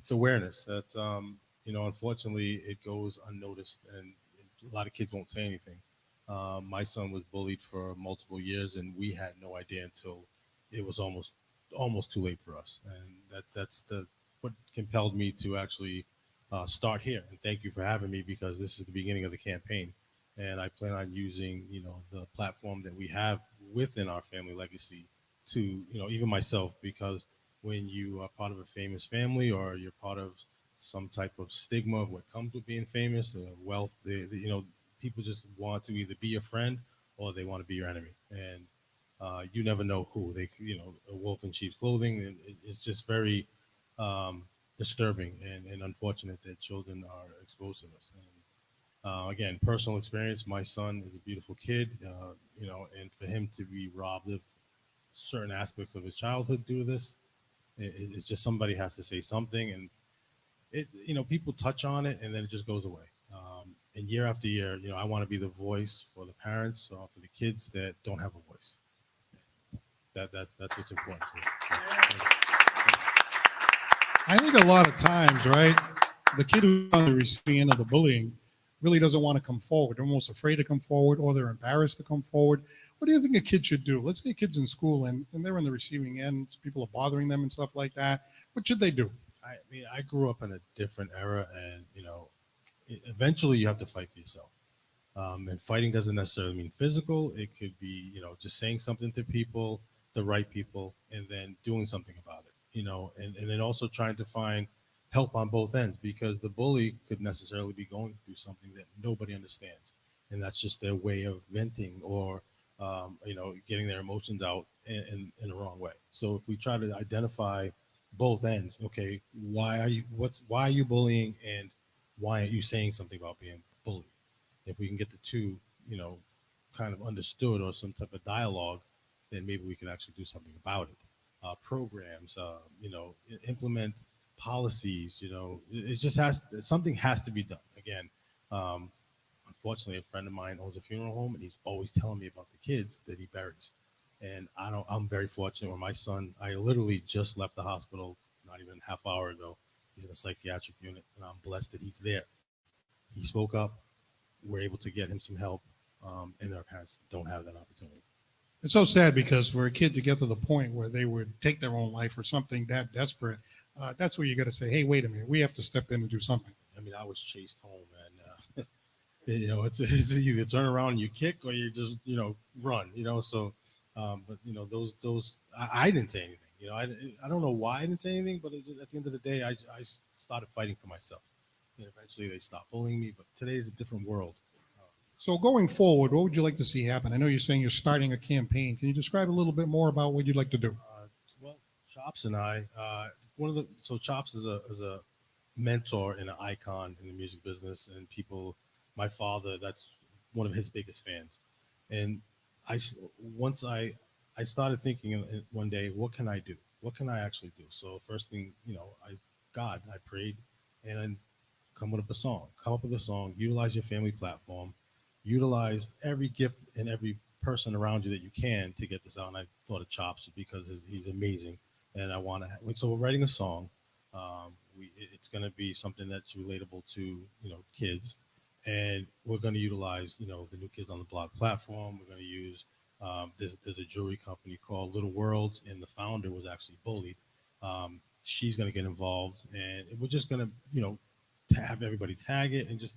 it's awareness. That's unfortunately, it goes unnoticed, and a lot of kids won't say anything. My son was bullied for multiple years, and we had no idea until it was almost too late for us. And that's the what compelled me to actually start here. And thank you for having me, because this is the beginning of the campaign, and I plan on using the platform that we have within our family legacy to even myself, because when you are part of a famous family, or you're part of some type of stigma of what comes with being famous, wealth, people just want to either be your friend or they want to be your enemy, and you never know who they, a wolf in sheep's clothing. And it's just very disturbing and unfortunate that children are exposed to this. And again, personal experience. My son is a beautiful kid, and for him to be robbed of certain aspects of his childhood due to this, it's just somebody has to say something, and people touch on it and then it just goes away. And year after year, I want to be the voice for the parents, for the kids that don't have a voice. That's what's important to me. I think a lot of times, right, the kid who's on the receiving end of the bullying really doesn't want to come forward. They're almost afraid to come forward, or they're embarrassed to come forward. What do you think a kid should do? Let's say a kid's in school and they're on the receiving end, people are bothering them and stuff like that. What should they do? I mean, I grew up in a different era, and eventually you have to fight for yourself. And fighting doesn't necessarily mean physical. It could be, just saying something to people, the right people, and then doing something about it. And then also trying to find help on both ends, because the bully could necessarily be going through something that nobody understands, and that's just their way of venting, or getting their emotions out in the wrong way. So if we try to identify both ends, okay, why are you bullying, and why aren't you saying something about being bullied? If we can get the two, kind of understood, or some type of dialogue, then maybe we can actually do something about it. Programs, implement policies. It just something has to be done. Again, unfortunately, a friend of mine owns a funeral home, and he's always telling me about the kids that he buries. And I'm very fortunate where my son, I literally just left the hospital not even a half hour ago. He's in a psychiatric unit, and I'm blessed that he's there. He spoke up. We're able to get him some help, and their parents don't have that opportunity. It's so sad, because for a kid to get to the point where they would take their own life or something that desperate, that's where you got to say, hey, wait a minute, we have to step in and do something. I mean, I was chased home, and it's either turn around and you kick, or you just run. So, but those I didn't say anything. I don't know why I didn't say anything, but at the end of the day, I started fighting for myself. And eventually, they stopped bullying me. But today is a different world. So going forward, what would you like to see happen? I know you're saying you're starting a campaign. Can you describe a little bit more about what you'd like to do? Well, Chops and I, Chops is a mentor and an icon in the music business, and people. My father, that's one of his biggest fans, and once I started thinking one day, what can I do? What can I actually do? So first thing, I prayed, and then come up with a song, utilize your family platform, utilize every gift and every person around you that you can to get this out. And I thought of Chops because he's amazing, and I want to. So we're writing a song. It's going to be something that's relatable to kids, and we're going to utilize the New Kids on the Block platform. We're going to use there's a jewelry company called Little Worlds, and the founder was actually bullied. She's going to get involved, and we're just going to to have everybody tag it and just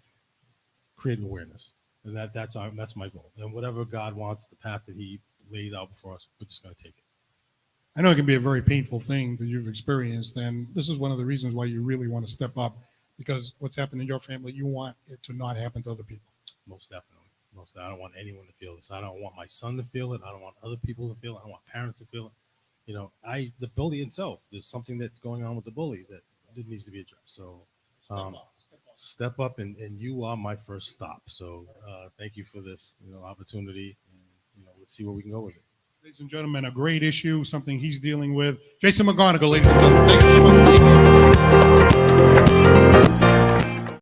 create awareness. And that's my goal. And whatever God wants, the path that He lays out before us, we're just going to take it. I know it can be a very painful thing that you've experienced, and this is one of the reasons why you really want to step up, because what's happened in your family, you want it to not happen to other people. Most definitely. I don't want anyone to feel this. I don't want my son to feel it. I don't want other people to feel it. I don't want parents to feel it. The bully itself, there's something that's going on with the bully that needs to be addressed. So step up, and you are my first stop. So thank you for this opportunity, and let's see where we can go with it. Ladies and gentlemen, a great issue, something he's dealing with. Jason McGonigle, ladies and gentlemen, thank you so much.